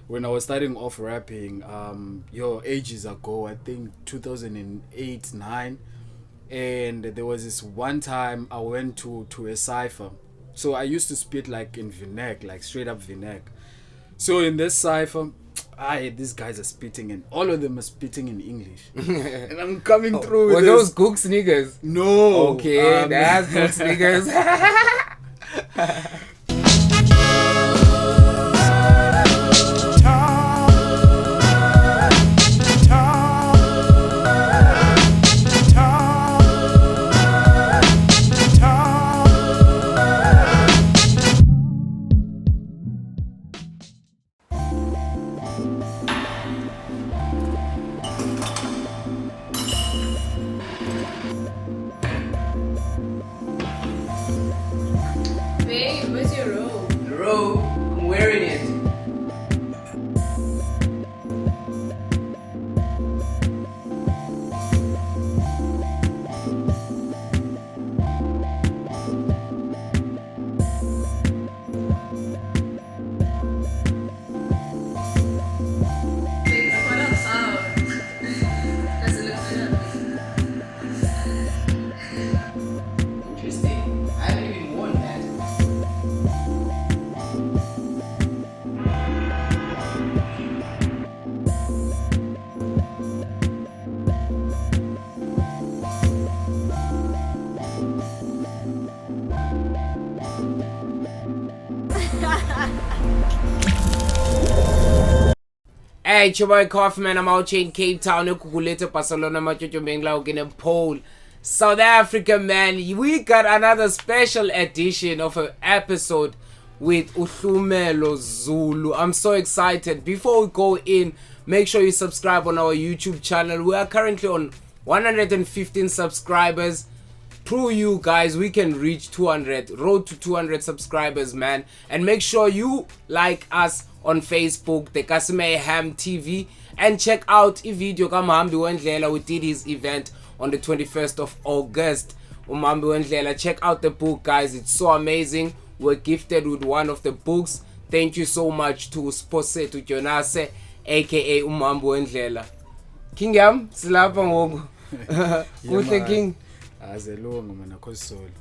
when I was starting off rapping, ages ago, I think 2008, 9, and there was this one time I went to a cipher. So I used to spit like in Vinec, like straight up Vinec. So in this cipher, these guys are spitting, and all of them are spitting in English. And I'm coming through with were those Gooks niggas? No. Okay, that's Gooks niggas. Babe, where's your robe? The robe, I'm wearing it. Babe, what up sound? Does it look good? Interesting. I haven't even worn that. Hey, it's your boy Coffee Man. I'm out here in Cape Town, Ukuguleta, Barcelona, Machocho in a pole. South Africa, man. We got another special edition of an episode with Hlumelo Zulu. I'm so excited. Before we go in, make sure you subscribe on our YouTube channel. We are currently on 115 subscribers. Through you guys, we can reach 200. Road to 200 subscribers, man. And make sure you like us on Facebook, the Mayhem TV, and check out a video Kamhambi Wendlela. We did his event on the 21st of August. Umhambi Wendlela, check out the book, guys. It's so amazing. We're gifted with one of the books. Thank you so much to Sposetu Jonase, aka Umhambi Wendlela. King Yam, silapha ngoku. Kuhle King. Azelungu mana khosolo.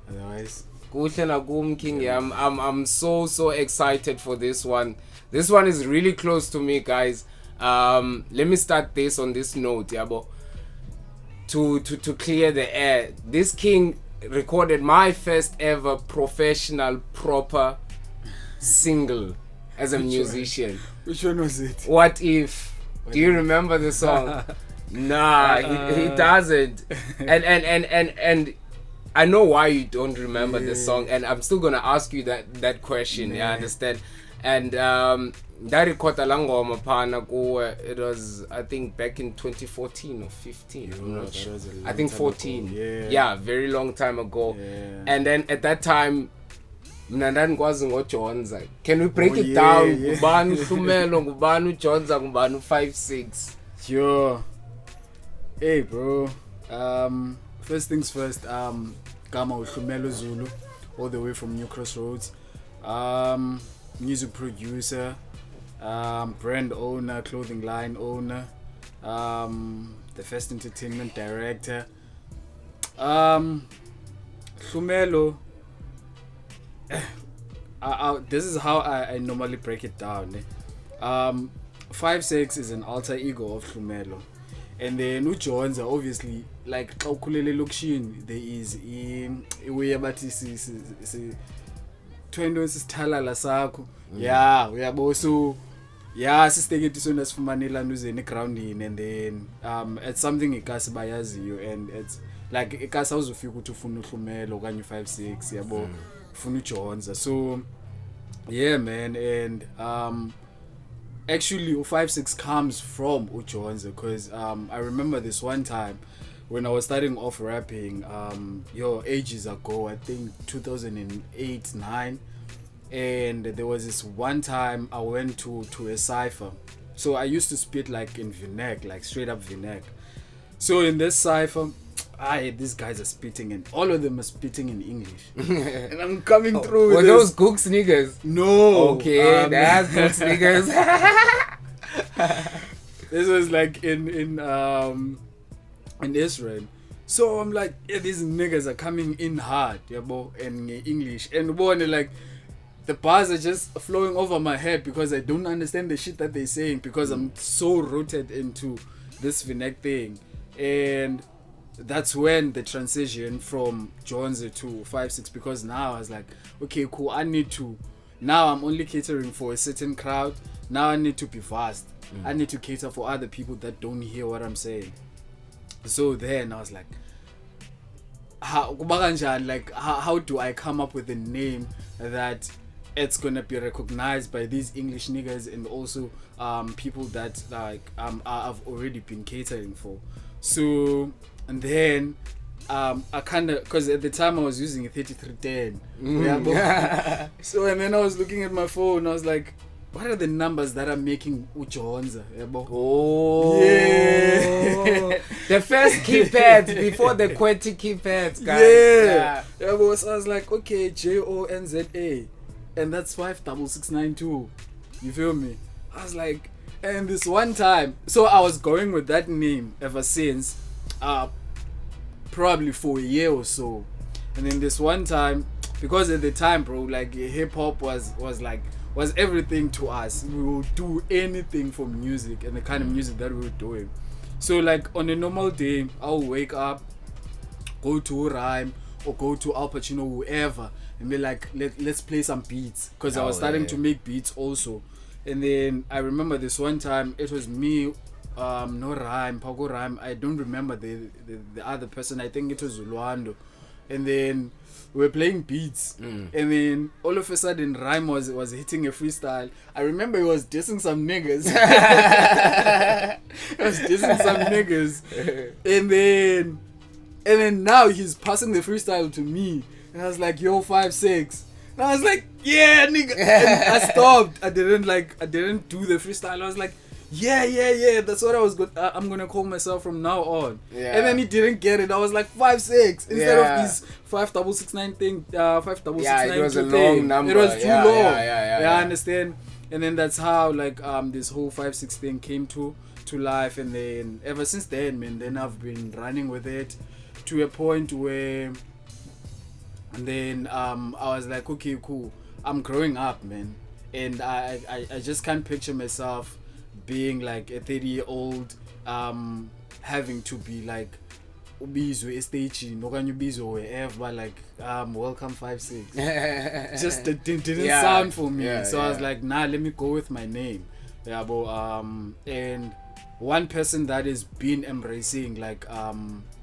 Otherwise Kuhle nakum King Yam. I'm so excited for this one. This one is really close to me, guys. Let me start this on this note, yabo. To clear the air. This King recorded my first ever professional proper single as a musician. Which one was it? What If? Do you remember the song? Nah, he doesn't. And I know why you don't remember the song, and I'm still gonna ask you that question. Yeah, I understand. And that record alangoma pana it was, I think, back in 2014 or 15. I'm not sure. I think 14. Yeah, very long time ago. Yeah. And then at that time, can we break it down? Ngubani Hlumelo, ngubani uJonza, ngubani 5-6. Sure. Hey bro. First things first, Gama Hlumelo Zulu, all the way from New Crossroads. Music producer, brand owner, clothing line owner, the first entertainment director. Hlumelo, this is how I normally break it down. 5-6 is an alter ego of Hlumelo. And then uJonza, obviously, like xa ukhulele elokishini, there is a way abathi twento sisithalala sakho. Yeah, uyabo. So yeah, sisiteke sona sifumanela nuzeni grounding, and then it's something ikasi bayaziyo, and it's like ikasi awuzofika ukuthi ufuna uHlumelo okanye 5-6 yabo, ufuna uJonza. So yeah man, and actually 5-6 comes from uJonza, because I remember this one time when I was starting off rapping, ages ago, I think 2008, 9, and there was this one time I went to a cipher. So I used to spit like in Vinec, like straight up Vinec. So in this cipher, these guys are spitting, and all of them are spitting in English. And I'm coming through with Were those Gooks niggas? No. Okay, that's Gooks niggas. This was like in Israel. So I'm like, yeah, these niggas are coming in hard, yeah, bro, in English. And one, like, the bars are just flowing over my head because I don't understand the shit that they're saying because I'm so rooted into this Vinek thing. And that's when the transition from Jones to 5-6, because now I was like, okay, cool, now I'm only catering for a certain crowd. Now I need to be vast. I need to cater for other people that don't hear what I'm saying. So then I was like, how do I come up with a name that it's gonna be recognized by these English niggas and also people that like I've already been catering for. So and then I kind of, because at the time I was using a 3310. Yeah, so and then I was looking at my phone. I was like, what are the numbers that are making Ujonza? Yeah, Oh, yeah. The first keypads before the QWERTY keypads, guys. Yeah. So I was like, okay, JONZA, and that's 56692. You feel me? I was like, and this one time, so I was going with that name ever since, probably for a year or so. And then this one time, because at the time, bro, like hip hop was everything to us. We would do anything for music and the kind of music that we were doing. So like on a normal day, I'll wake up, go to Rhyme or go to Al Pacino, whoever, and be like, let's play some beats, because I was starting to make beats also. And then I remember this one time, it was me, no Rhyme, Pago Rhyme, I don't remember the other person, I think it was Luando. And then we were playing beats, and then all of a sudden Rhyme was hitting a freestyle. I remember he was dissing some niggas. And then now he's passing the freestyle to me, and I was like, yo, 5-6. And I was like, yeah, nigga. And I stopped. I didn't do the freestyle. I was like, yeah, that's what I'm gonna call myself from now on. Yeah. And then he didn't get it. I was like 5-6 instead of his 5669 thing. 5669. Yeah, it was a long number. It was too long. Yeah, I understand. And then that's how like this whole 5-6 thing came to life. And then ever since then, man, then I've been running with it to a point where, and then I was like, okay, cool, I'm growing up, man, and I just can't picture myself being like a 30-year-old having to be like ubizwe estage okanye ubizwe wherever like welcome 5-6. Just it didn't sound for me. So I was like, nah, let me go with my name. And one person that has been embracing like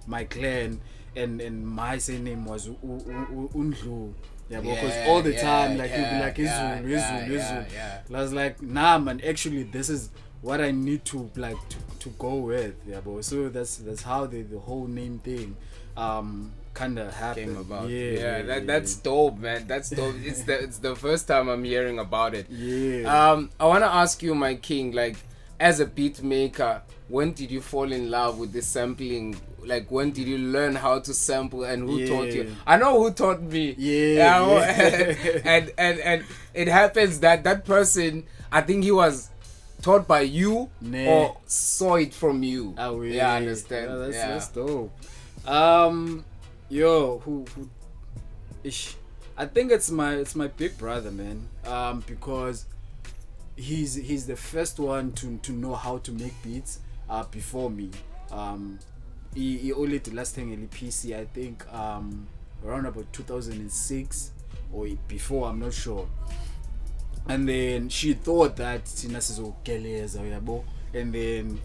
my clan and my surname was Undlu. Because all the time like he'll be like Izulu. I was like, nah, man, actually this is what I need to like to go with. So that's how the whole name thing kind of happened. Came about. That's dope, man. That's dope. It's the first time I'm hearing about it. I want to ask you, my king, like, as a beat maker, when did you fall in love with the sampling? Like, when did you learn how to sample, and who taught you? I know who taught me. And it happens that person, I think he was taught by you or saw it from you. I understand. That's dope. Who ish, I think it's my big brother, man. Because he's the first one to know how to make beats before me. He only did last thing in the PC, I think around about 2006 or before, I'm not sure. And then she thought that and then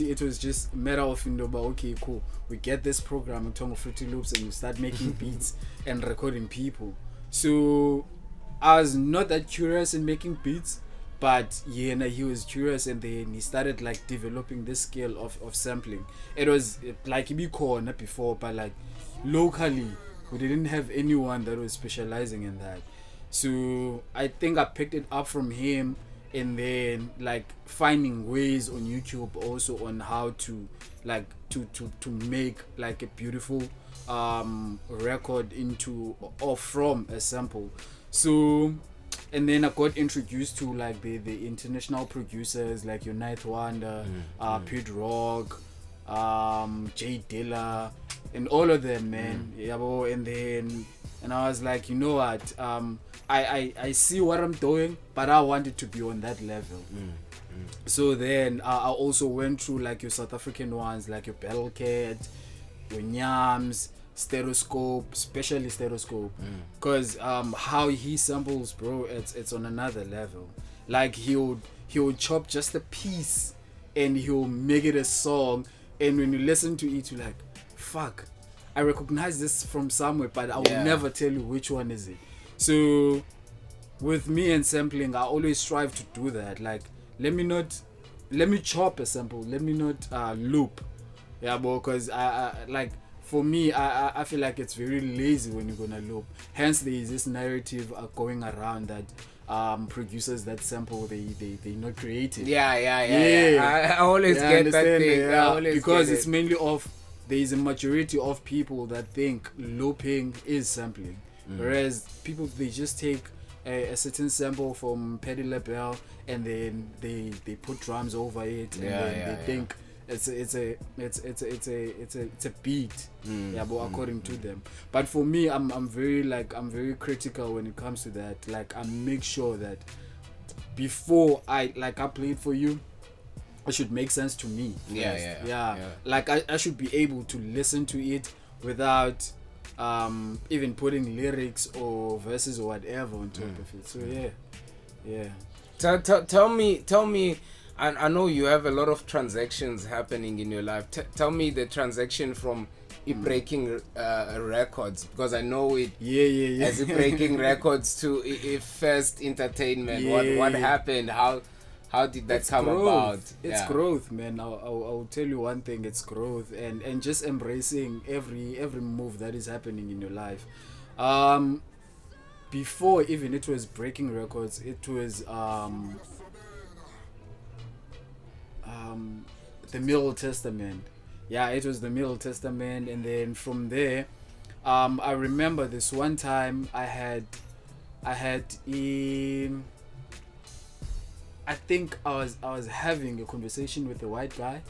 it was just a matter of okay, cool, we get this program in terms of Fruity Loops and you start making beats and recording people. So I was not that curious in making beats, but he was curious, and then he started like developing this skill of sampling. It was like not before, but like locally we didn't have anyone that was specializing in that. So I think I picked it up from him, and then like finding ways on YouTube also on how to like to make like a beautiful record into or from a sample. So and then I got introduced to like the international producers like your Ninth Wonder, Pete Rock, Jay Dilla, and all of them, man. And then I was like, you know what, I see what I'm doing, but I want it to be on that level. So then I also went through like your South African ones, like your Battlecat, your Nyams, Stereoscope, especially Stereoscope, because how he samples, bro, it's on another level. Like he'll chop just a piece and he'll make it a song, and when you listen to it, you're like, fuck, I recognize this from somewhere, but I will never tell you which one is it. So with me and sampling, I always strive to do that. Like, let me chop a sample, let me not loop. Yeah, because I like, for me, I feel like it's very lazy when you're gonna loop. Hence there is this narrative going around that producers that sample, they're not creative. I always get that thing. Because it's mainly there is a majority of people that think looping is sampling, whereas people, they just take a certain sample from Paddy LaBelle and then they put drums over it, and then they think it's a beat, but according to them. But for me, I'm very critical when it comes to that. Like, I make sure that before I play it for you, it should make sense to me first. Like I should be able to listen to it without even putting lyrics or verses or whatever on top of it. So Tell me. I know you have a lot of transactions happening in your life. Tell me the transaction from breaking records, because I know it as breaking records to First Entertainment. What happened? How did that come about? It's growth, man. I'll tell you one thing. It's growth, and just embracing every move that is happening in your life. Before even it was breaking records, it was the Middle Testament. It was the Middle Testament, and then from there, I remember this one time I think I was having a conversation with a white guy,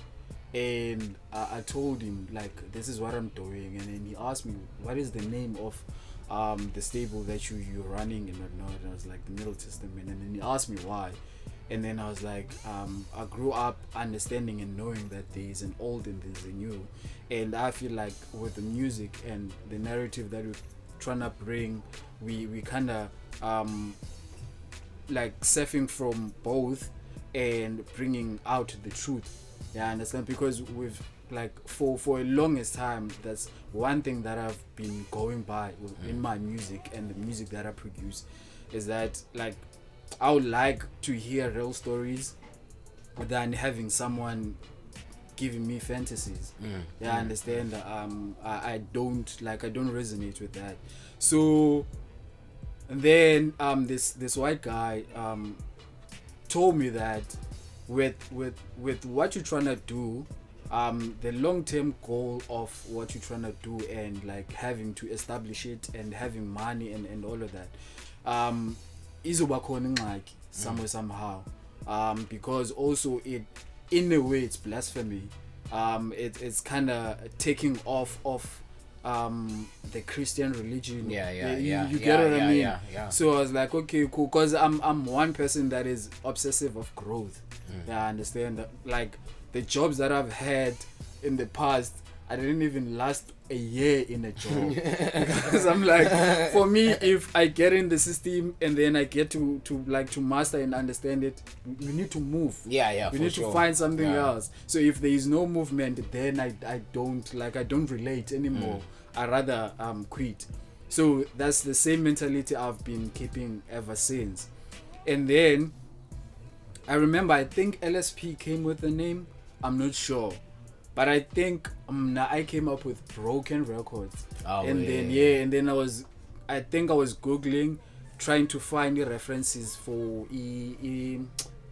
and I told him like, this is what I'm doing, and then he asked me, what is the name of the stable that you're running and whatnot, and I was like, the Middle Testament, and then he asked me why. And then I was like, I grew up understanding and knowing that there is an old and there's a new. And I feel like with the music and the narrative that we're trying to bring, we kind of like surfing from both and bringing out the truth. I understand, because we've like for a longest time, that's one thing that I've been going by in my music and the music that I produce, is that like, I would like to hear real stories than having someone giving me fantasies. I understand. I don't resonate with that. So then this white guy told me that with what you're trying to do, the long-term goal of what you're trying to do, and like having to establish it and having money and all of that, izobakhona ingxaki somewhere somehow, because also it, in a way, it's blasphemy. It's kind of taking off the Christian religion. You get what I mean? So I was like, okay, cool, because I'm one person that is obsessive of growth. I understand. Like the jobs that I've had in the past, I didn't even last a year in a job because I'm like, for me, if I get in the system and then I get to master and understand it, we need to move. We need to find something else. So if there is no movement, then I don't relate anymore. I rather quit. So that's the same mentality I've been keeping ever since. And then I remember, I think LSP came with the name, I'm not sure. But I think I came up with Broken Records. And then I was Googling, trying to find the references for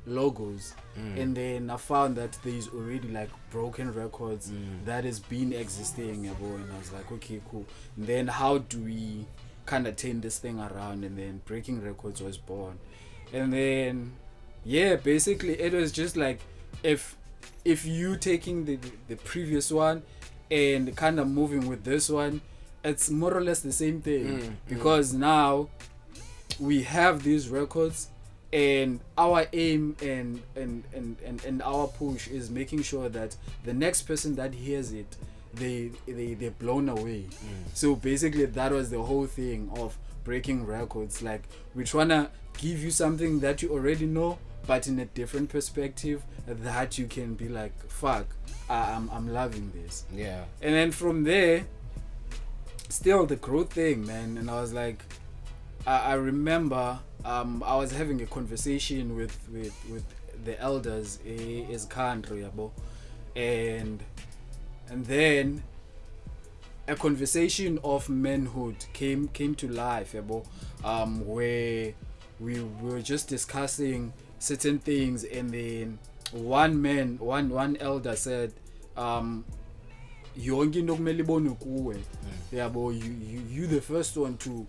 logos, and then I found that there's already like broken records that has been existing, and I was like, okay, cool. And then how do we kind of turn this thing around? And then Breaking Records was born, and then basically it was just like if you taking the previous one and kind of moving with this one, it's more or less the same thing, because now we have these records, and our aim and our push is making sure that the next person that hears it, they're blown away. So basically that was the whole thing of Breaking Records. Like, we're trying to give you something that you already know, but in a different perspective, that you can be like, fuck, I'm loving this. Yeah. And then from there, still the growth thing, man. And I was like, I remember I was having a conversation with the elders as country, and then a conversation of manhood came to life, where we were just discussing certain things, and then one elder said, you the first one to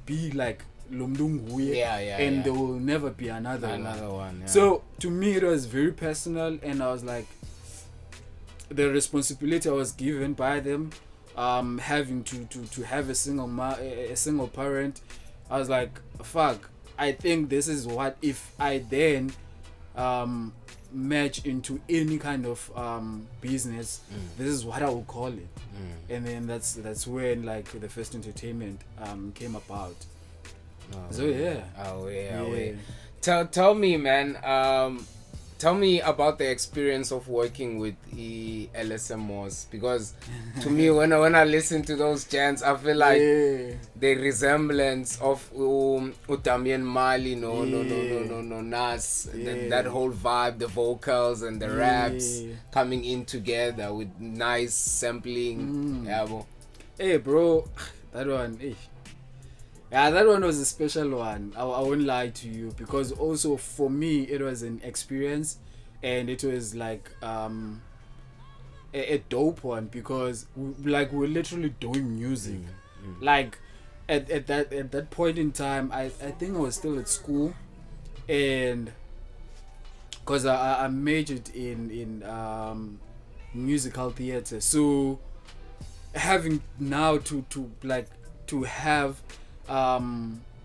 be like Lumdunguye, and there will never be another one. Yeah. So to me it was very personal, and I was like, the responsibility I was given by them, having to have a single parent, I was like, fuck, I think this is what, if I then match into any kind of business, this is what I would call it. And then that's when like the First Entertainment came about. So Tell me, man, tell me about the experience of working with the LSEMOS, because to me, when I listen to those chants, I feel like the resemblance of Damian Mali, no, Nas, that whole vibe, the vocals and the raps coming in together with nice sampling. Hey, bro, that one, that one was a special one. I won't lie to you, because also for me it was an experience, and it was like a dope one, because we're literally doing music. Like at that point in time, I think I was still at school, and because I majored in musical theater, so having now to have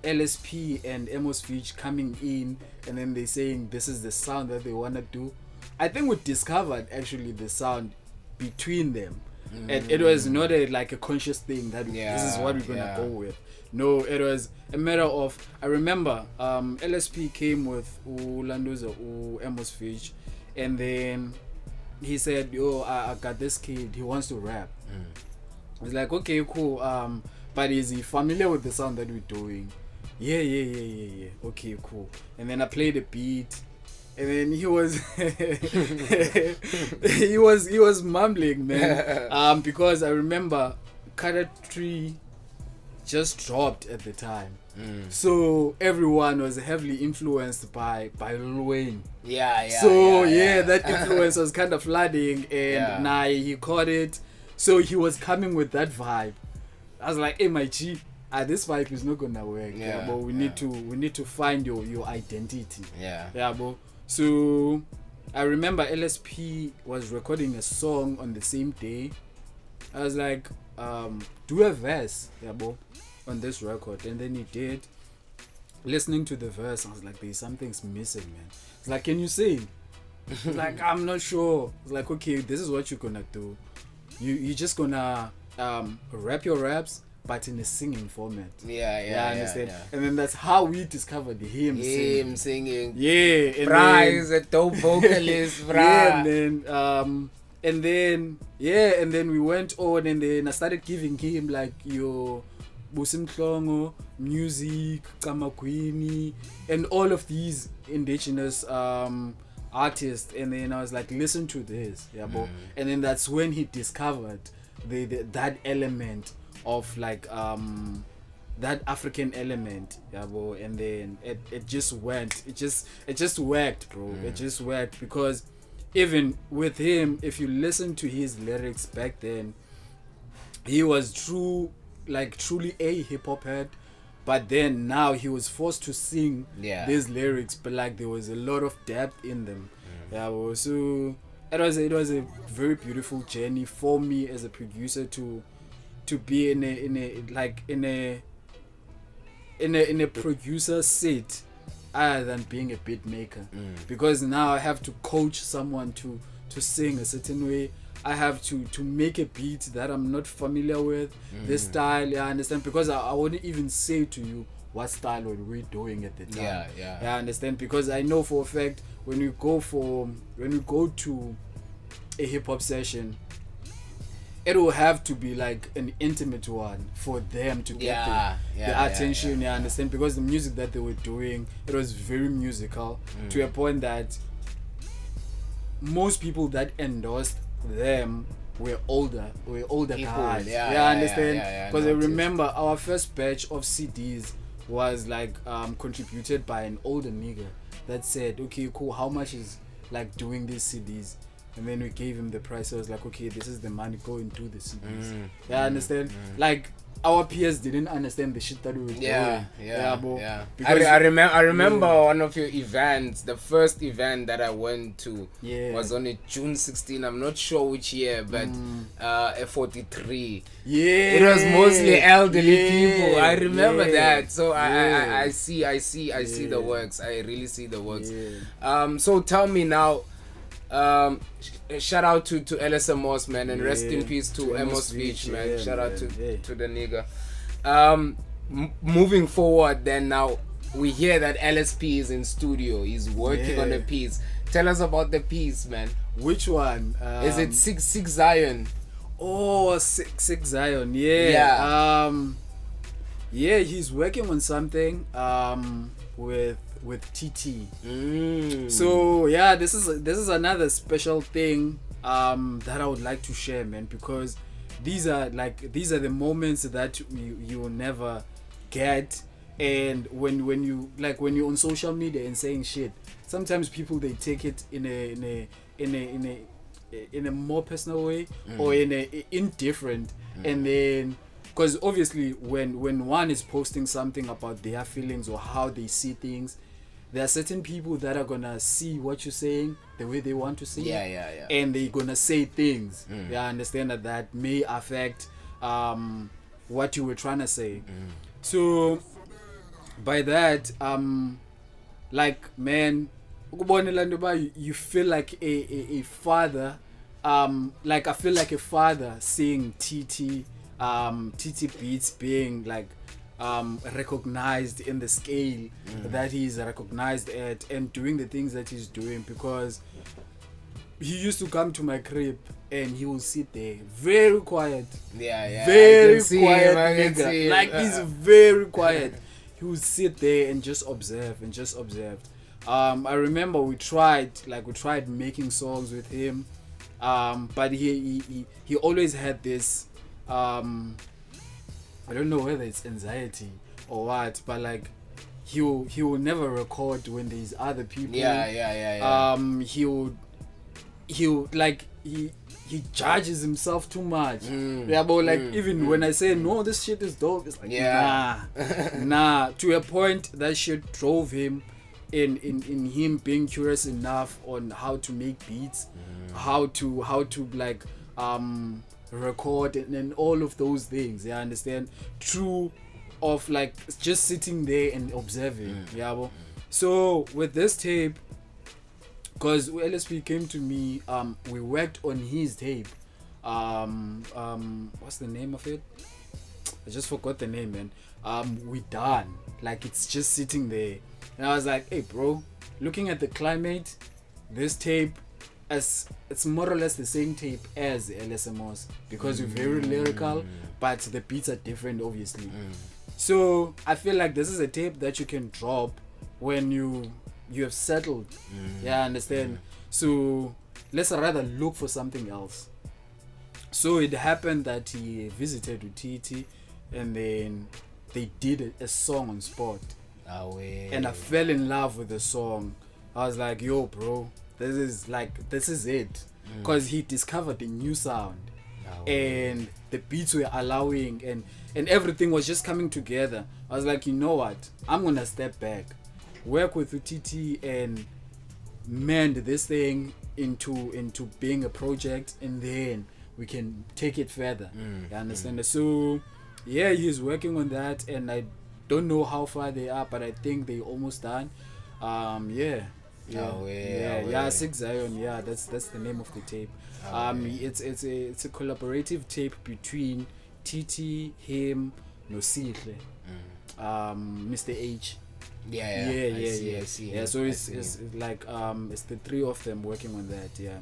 LSP and LSEMOS coming in, and then they saying this is the sound that they want to do. I think we discovered actually the sound between them, and it was not like a conscious thing that this is what we're gonna go with. No, it was a matter of, I remember LSP came with Landuza LSEMOS, and then he said, yo, I got this kid, he wants to rap. I was like, okay, cool, but is he familiar with the sound that we're doing? Yeah. Okay, cool. And then I played a beat, and then he was he was mumbling, man. Because I remember Carter Tree just dropped at the time. So everyone was heavily influenced by Lil Wayne. That influence was kind of flooding, and he caught it. So he was coming with that vibe. I was like, hey, my G, this vibe is not gonna work. But we need to find your identity. Bro. So I remember LSP was recording a song on the same day. I was like, do a verse, bro, on this record, and then he did. Listening to the verse, I was like, there's something's missing, man. It's like, can you sing? It's like, I'm not sure. It's like, okay, this is what you're gonna do. You're just gonna rap your raps, but in a singing format. Understand? And then that's how we discovered him singing. Bra is a dope vocalist, bra. And then we went on, and then I started giving him like your Busimtlongo, music, Kamakwini, and all of these indigenous artists. And then I was like, listen to this, and then that's when he discovered that element of like that African element, yabo, and then it just went. It just worked, bro. It just worked because even with him, if you listen to his lyrics back then, he was truly a hip hop head. But then now he was forced to sing these lyrics, but like there was a lot of depth in them. So it was a very beautiful journey for me as a producer to be in a producer seat other than being a beat maker, because now I have to coach someone to sing a certain way. I have to make a beat that I'm not familiar with, this style, I understand, because I wouldn't even say to you what style were we doing at the time. I understand, because I know for a fact when we go to a hip hop session, it will have to be like an intimate one for them to get the attention. I understand, because the music that they were doing, it was very musical to a point that most people that endorsed them were older people, guys. I understand, because I remember our first batch of CDs was like contributed by an older nigga that said, okay, cool, how much is like doing these CDs? And then we gave him the price. I was like, okay, this is the money, go and do the CDs. I understand. Like our peers didn't understand the shit that we were doing. Bro. I remember one of your events. The first event that I went to was on a June 16. I'm not sure which year, but F43. It was mostly elderly people. I remember that. So I see the works. I really see the works. So tell me now. Shout out to LSEMOS, man, and rest in peace to Emos Speech, man. Shout out to the nigga. Moving forward, then now we hear that LSP is in studio. He's working on a piece. Tell us about the piece, man. Which one? Is it Six Zion? Oh, Six Zion. Yeah. He's working on something with TT. So this is another special thing that I would like to share, man, because these are the moments that you will never get. And when you're on social media and saying shit, sometimes people, they take it in a more personal way, or in a indifferent, and then because obviously when one is posting something about their feelings or how they see things, there are certain people that are gonna see what you're saying the way they want to see it, and they're gonna say things. I understand that may affect what you were trying to say. So by that, like, man, you feel like a father. Like I feel like a father seeing TT beats being like recognized in the scale that he's recognized at, and doing the things that he's doing, because he used to come to my crib and he will sit there very quiet, very quiet nigga. Like he's very quiet. He would sit there and just observe. I remember we tried making songs with him, but he always had this I don't know whether it's anxiety or what, but like he will never record when there's other people. He judges himself too much. But like even when I say no, this shit is dope, it's like nah. To a point that shit drove him in him being curious enough on how to make beats, how to like record and all of those things. I understand, true of like just sitting there and observing. So with this tape, because LSP came to me, we worked on his tape. What's the name of it? I just forgot the name, man. We done, like it's just sitting there, and I was like, hey bro, looking at the climate, this tape, as it's more or less the same tape as LSEMOS, because we're very lyrical, but the beats are different, obviously. So I feel like this is a tape that you can drop when you have settled. Understand? So let's rather look for something else. So it happened that he visited with TT, and then they did a song on spot. Away. And I fell in love with the song. I was like, yo, bro, this is it. Because he discovered a new sound. And the beats were allowing and everything was just coming together. I was like, you know what? I'm gonna step back, work with UTT and mend this thing into being a project, and then we can take it further. You understand? So yeah, he's working on that, and I don't know how far they are, but I think they almost done. Yeah, 6 Zion. Yeah, that's the name of the tape. It's a collaborative tape between TT, him, no Sindile, Mr. H. I see. Yeah, so it's like it's the three of them working on that. Yeah.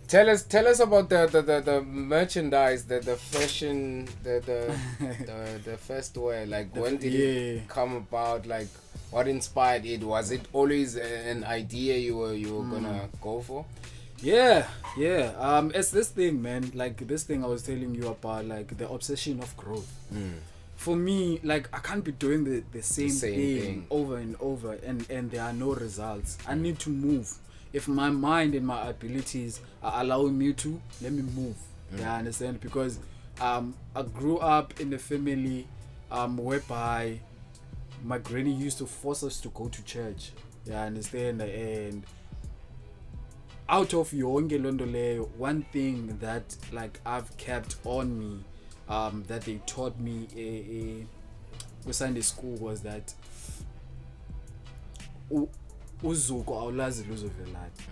Tell us about the merchandise, the fashion, the first wear. Like, when did it come about? Like, what inspired it? Was it always an idea you were gonna go for? Yeah. It's this thing, man. Like this thing I was telling you about, like the obsession of growth. For me, like, I can't be doing the same thing over and over and there are no results. I need to move. If my mind and my abilities are allowing me to, let me move. Yeah, I understand? Because I grew up in a family whereby my granny used to force us to go to church. Yeah, I understand? And out of yonke londo leyo, one thing that like I've kept on me, that they taught me with Sunday school, was that uzuko awulazi luzovelaphi.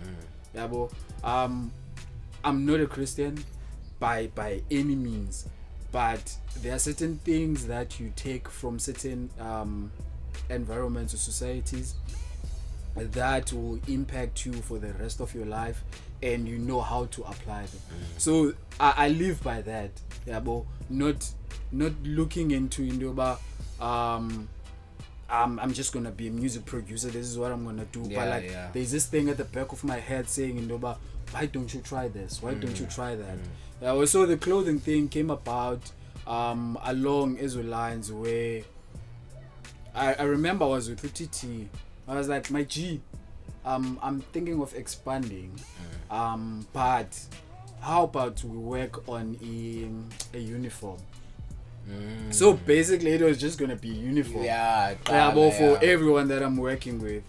Yabo, I'm not a Christian by any means, but there are certain things that you take from certain environments or societies that will impact you for the rest of your life, and you know how to apply them. So I live by that. Yeah, but not looking into Indoba. I'm just gonna be a music producer. This is what I'm gonna do. But like, there's this thing at the back of my head saying, Indoba, why don't you try this? Why don't you try that? Also, the clothing thing came about along Israel lines where I remember I was with UTT. I was like, my G, I'm thinking of expanding, but how about we work on a uniform? So basically it was just gonna be uniform. But for everyone that I'm working with.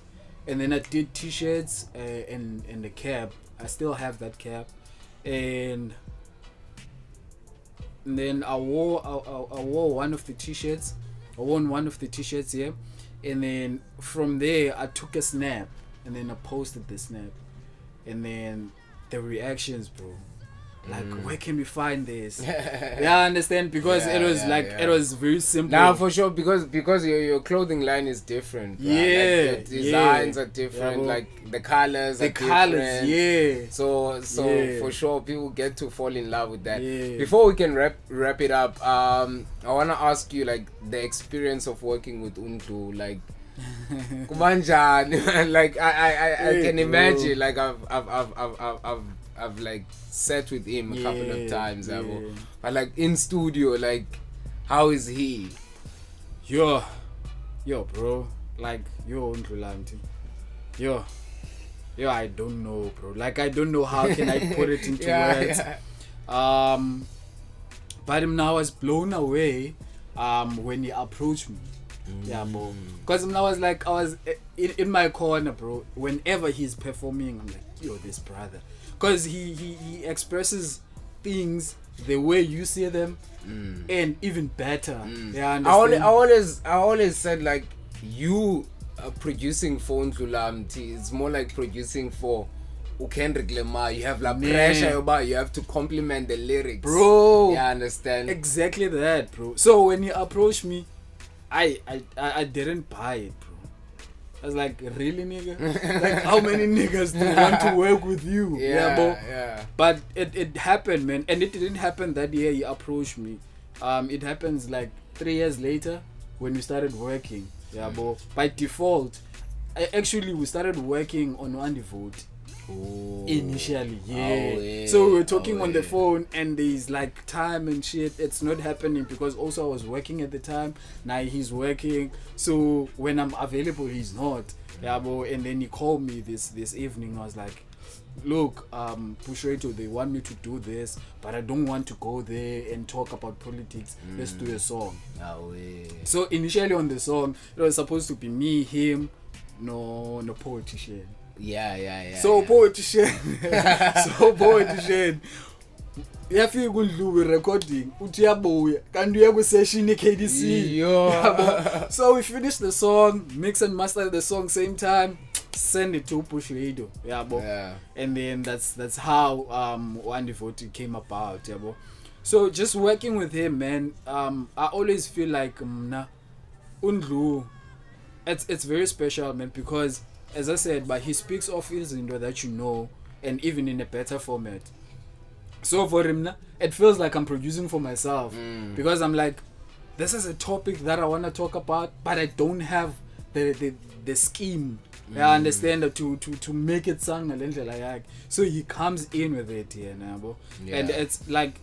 And then I did t-shirts and the cap. I still have that cap, and then I wore one of the t-shirts. I won one of the t-shirts here. And then from there, I took a snap, and then I posted the snap, and then the reactions, bro. Like, where can we find this? I understand, because it was it was very simple. Now, for sure, because your clothing line is different. Right? Like, the designs are different. Like the colors are different. So for sure, people get to fall in love with that. Before we can wrap it up, I wanna ask you, like, the experience of working with Untu, like. Kubanjani? Like, I can imagine. Like, I've like sat with him a couple of times, but like in studio, like, how is he? Yo, bro, like, yo, I don't know, bro. Like, I don't know how can I put it into words. But now I was blown away when he approached me. Bro. Because I was in my corner, bro. Whenever he's performing, I'm like, yo, this brother. Because he expresses things the way you see them, and even better. I always said, like, you producing for Ndlulamthi, it's more like producing for Ukendrick Lamar. You have like pressure about, you have to compliment the lyrics, bro. You understand? Exactly that, bro. So when he approached me, I didn't buy it, bro. I was like, really, nigga? Like, how many niggas do want to work with you? Bro. But it happened, man. And it didn't happen that year he approached me. It happens like 3 years later when we started working. Bro. By default, we started working on One Vote Initially, yeah. Oh, yeah. So we were talking on the yeah. phone, and there's like time and shit. It's not happening because also I was working at the time. Now he's working, so when I'm available, he's not. Yeah, but and then he called me this evening. I was like, look, Pushreto, they want me to do this, but I don't want to go there and talk about politics. Let's do a song. Oh, yeah. So initially on the song, it was supposed to be me, him, no politician. Yeah. So politician. So politician. Yafika uNdlubu recording uthi yabuya kanti uya ku session eKDC. Yo. So we finished the song, mix and master the song same time, send it to Push Radio. Yeah. And then that's how One Devoted came about, yabo. So just working with him, man, I always feel like Undlu, it's very special, man, because as I said, but he speaks of his into that you know, and even in a better format. So for him, it feels like I'm producing for myself because I'm like, this is a topic that I want to talk about, but I don't have the scheme. I understand to make it sound a little like. So he comes in with it here, and it's like,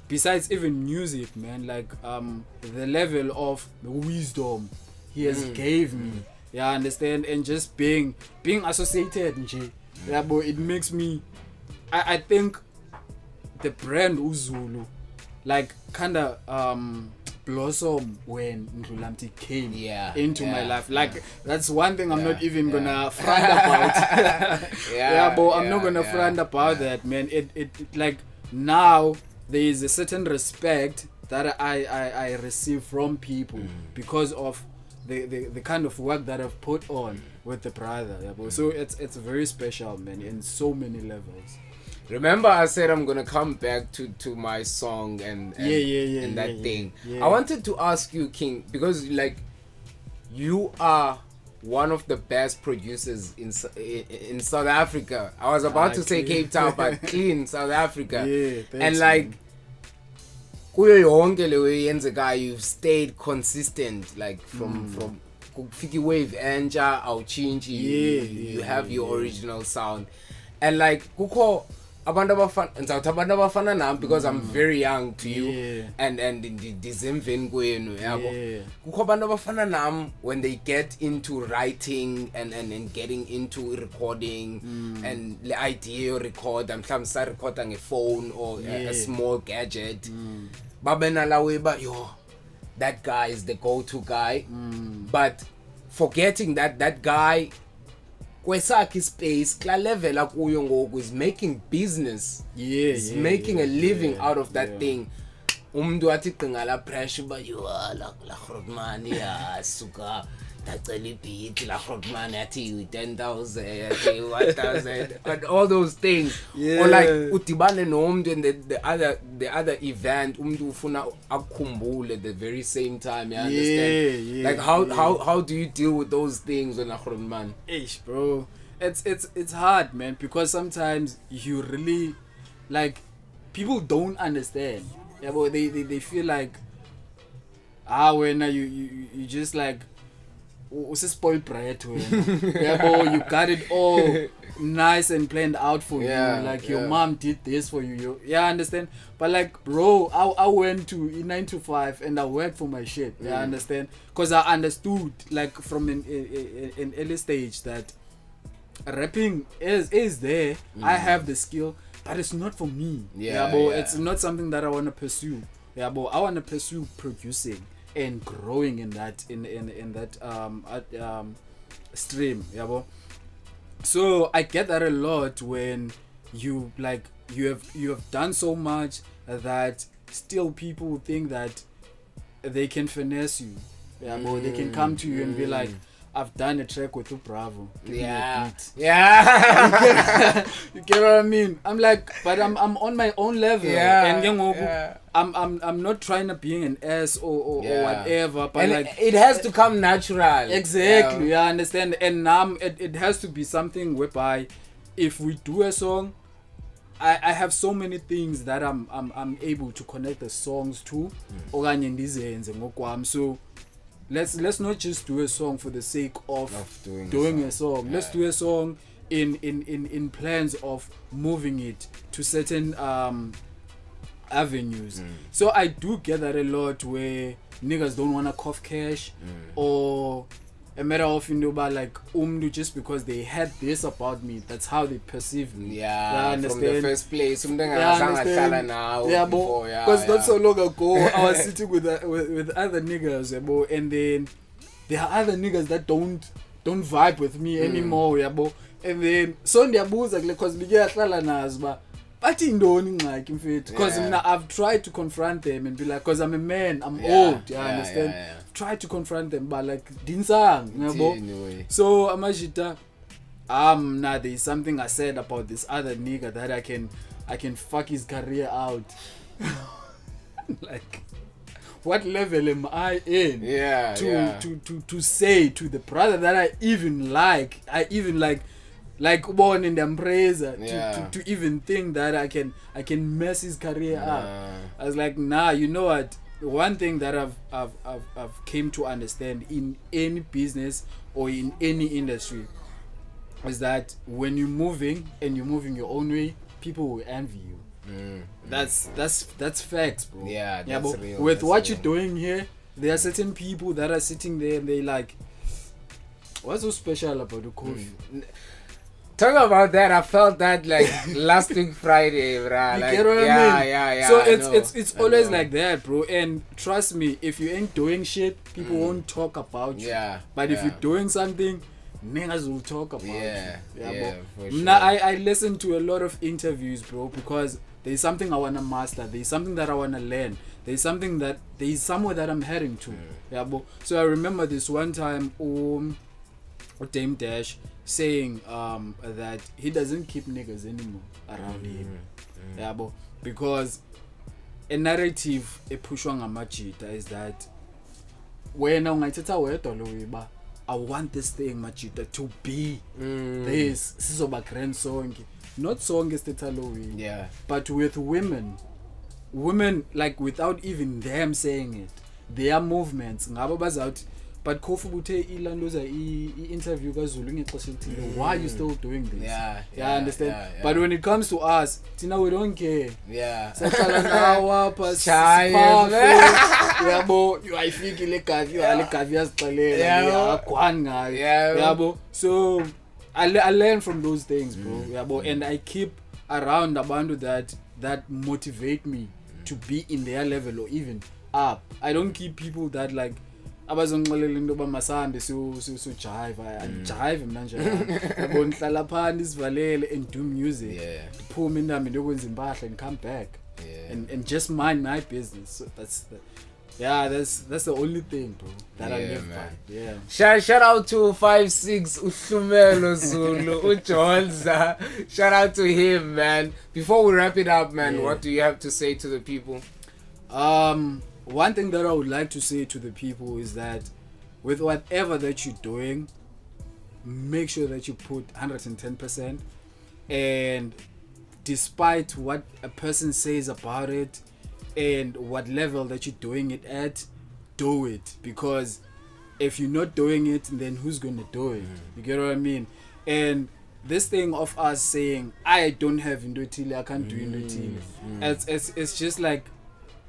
besides even music, man, like the level of wisdom he has gave me. Yeah, understand, and just being associated, but it makes me. I think the brand Uzulu, like kinda blossom when Ndlulamthi came into my life. Like that's one thing I'm not even gonna front about. But I'm not gonna front about that, man. It like now there is a certain respect that I receive from people because of the kind of work that I've put on with the brother. So it's very special, man, in so many levels. Remember I said I'm gonna come back to my song and that thing. I wanted to ask you, King, because like you are one of the best producers in South Africa. I was about to say Cape Town, but clean South Africa. And like kuyo yonke le way yenzeka, you've stayed consistent, like from kufiki wave entsha awuchinji, you have your original sound. And like kukho abantu abafana nami, because I'm very young to you, and ndizemveni kwenu, yabo. Kukho abantu abafana nami when they get into writing and getting into recording and the idea record, mhlawumbe sa recorda ngefone or a small gadget, babena lawe ba yo, that guy is the go-to guy, but forgetting that guy kwesakhe space kla level akuyo ngoku is making business, is making a living out of that thing. Umuntu athi qinga la pressure ba yo la Grootman ya suka dacela ibeat la Grootman athi 10,000 athi 1,000 and all those things, or like udibane nomuntu and the other event umuntu ufuna akukhumbule the very same time, you understand? Like how do you deal with those things on a Grootman? Ish, bro, it's hard, man, because sometimes you really, like, people don't understand. But they feel like when you just like spoiled brat, but you got it all nice and planned out for you, like your mom did this for you, understand? But like, bro, I went to 9 to 5 and I worked for my shit, understand? Because I understood, like, from an early stage that rapping is there. I have the skill, but it's not for me. It's not something that I want to pursue. But I want to pursue producing and growing in that stream. So I get that a lot when you have done so much that still people think that they can finesse you. They can come to you and be like, I've done a track with you, Bravo. Give me a beat. You get what I mean? I'm like, but I'm on my own level. And I'm not trying to be an ass or whatever. But and like, it has to come natural. Exactly, I understand. And it has to be something whereby if we do a song, I have so many things that I'm able to connect the songs to. So let's not just do a song for the sake of doing a song. Let's do a song in plans of moving it to certain avenues. So I do get that a lot where niggas don't wanna cough cash or a matter of like just because they had this about me, that's how they perceive me. Yeah, from understand? the first place. Because not so long ago I was sitting with other niggas, and then there are other niggas that don't vibe with me anymore, and then so ndiyabuza because ngiyahlala nazo but indoni ngxaki mfethu, because I've tried to confront them and be like, because I'm a man, I'm old, you understand? Try to confront them, but like dinsang, Anyway. So amajita now there's something I said about this other nigga that I can fuck his career out. Like, what level am I in to say to the brother that I even like born in the embracer to even think that I can mess his career up. I was like, nah, you know what? One thing that I've came to understand in any business or in any industry is that when you're moving and you're moving your own way, people will envy you. That's facts, bro. Yeah, that's but real. with that's what real. you're doing here, there are certain people that are sitting there and they like, what's so special about the coffee? Talking about that, I felt that like last week Friday, bruh. You Like, get what I mean? Yeah. So I it's know. always like that, bro. And trust me, if you ain't doing shit, people won't talk about you. Yeah. But if you're doing something, niggas will talk about Yeah, you. for Bro. sure. Now I listen to a lot of interviews, bro, because there's something I wanna master. There's something that I wanna learn. There's somewhere that I'm heading to. Yeah, bro. So I remember this one time, Dame Dash saying that he doesn't keep niggas anymore around him. Yeah, bro. Because a narrative epushwa ngamajita is that wena ungayithatha wedwa lo wiba, I want this thing majita to be this sizoba grand song, not song esithatha lo wiba. Yeah. But with women like without even them saying it, their movements ngabo bazawuthi, but Kofu Bute ilandoza interview kaZulu ngexesha elithile, why are you still doing this? Yeah, Understand? yeah. But when it comes to us, Tina, we don't care. Yeah. Sahlala nawe apha Chaye, yabo, ayifiki le gavi, le gavi yazixelela, akwani ngayo. Yabo. So I learn from those things, bro. Yabo, and I keep around abantu that motivate me to be in their level or even up. I don't keep people that like abazongixelela into ba masambe so jive. I jive mina nje. Yabo, ngihlala phansi sivalele and do music. Phuma indami ndokwenza impahla and come back. And just mind my business. So that's the only thing, bro, that I live by. Yeah. Shout out to 5'6" Hlumelo Zulu, Ujonza. Shout out to him, man. Before we wrap it up, man, what do you have to say to the people? One thing that I would like to say to the people is that with whatever that you're doing, make sure that you put 110%, and despite what a person says about it and what level that you're doing it at, do it. Because if you're not doing it, then who's gonna do it? You get what I mean? And this thing of us saying I don't have indotile, I can't do indotile, it's just like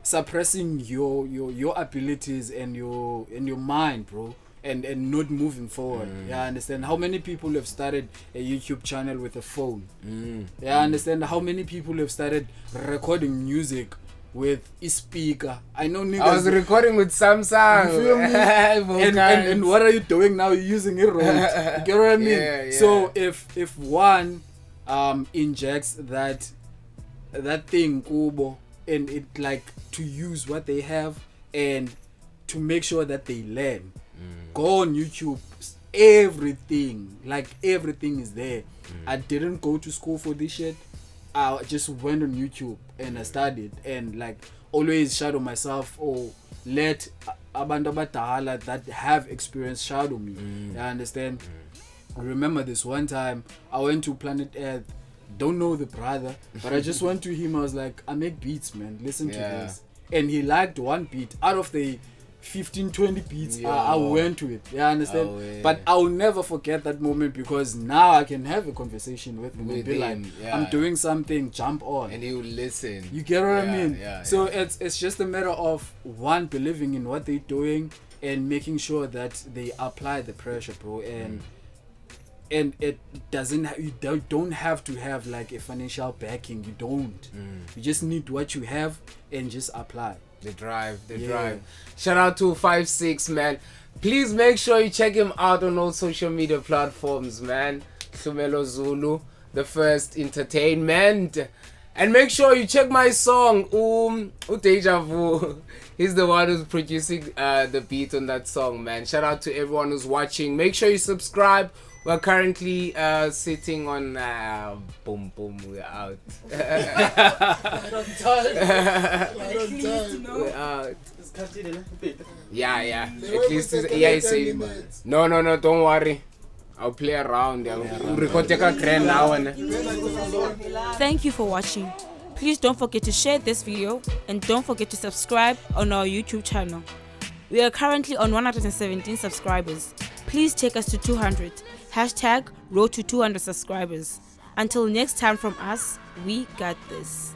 suppressing your abilities and your mind, bro, and not moving forward. Yeah, I understand how many people have started a YouTube channel with a phone. Yeah, I understand how many people have started recording music with a speaker. I know niggas. I was recording with Samsung. You feel me? and what are you doing now? You're using it wrong. You get what I mean? Yeah. So if one injects that thing kubo, and it like to use what they have and to make sure that they learn, go on YouTube. Everything is there. I didn't go to school for this shit. I just went on YouTube and I studied, and like always shadow myself or let abantu abadala that have experience shadow me. You understand? I remember this one time I went to Planet Earth. Don't know the brother, but I just went to him. I was like, I make beats, man. Listen to this. And he liked one beat out of the 15, 20 beats, Yo. I went with. You understand? Oh, yeah. But I'll never forget that moment because now I can have a conversation with him and be like, I'm doing something, jump on. And he'll listen. You get what I mean? Yeah, so it's just a matter of one believing in what they're doing and making sure that they apply the pressure, bro. And it doesn't you don't have to have like a financial backing. You don't. You just need what you have and just apply. The drive. Shout out to 5-6, man. Please make sure you check him out on all social media platforms, man. Hlumelo Zulu, the first entertainment. And make sure you check my song, Deja Vu. He's the one who's producing the beat on that song, man. Shout out to everyone who's watching. Make sure you subscribe. We're currently sitting on boom, we're out. We're out. Yeah. At least he said. No, don't worry. I'll play around. Thank you for watching. Please don't forget to share this video and don't forget to subscribe on our YouTube channel. We are currently on 117 subscribers. Please take us to 200. #road to 200 subscribers. Until next time from us, we got this.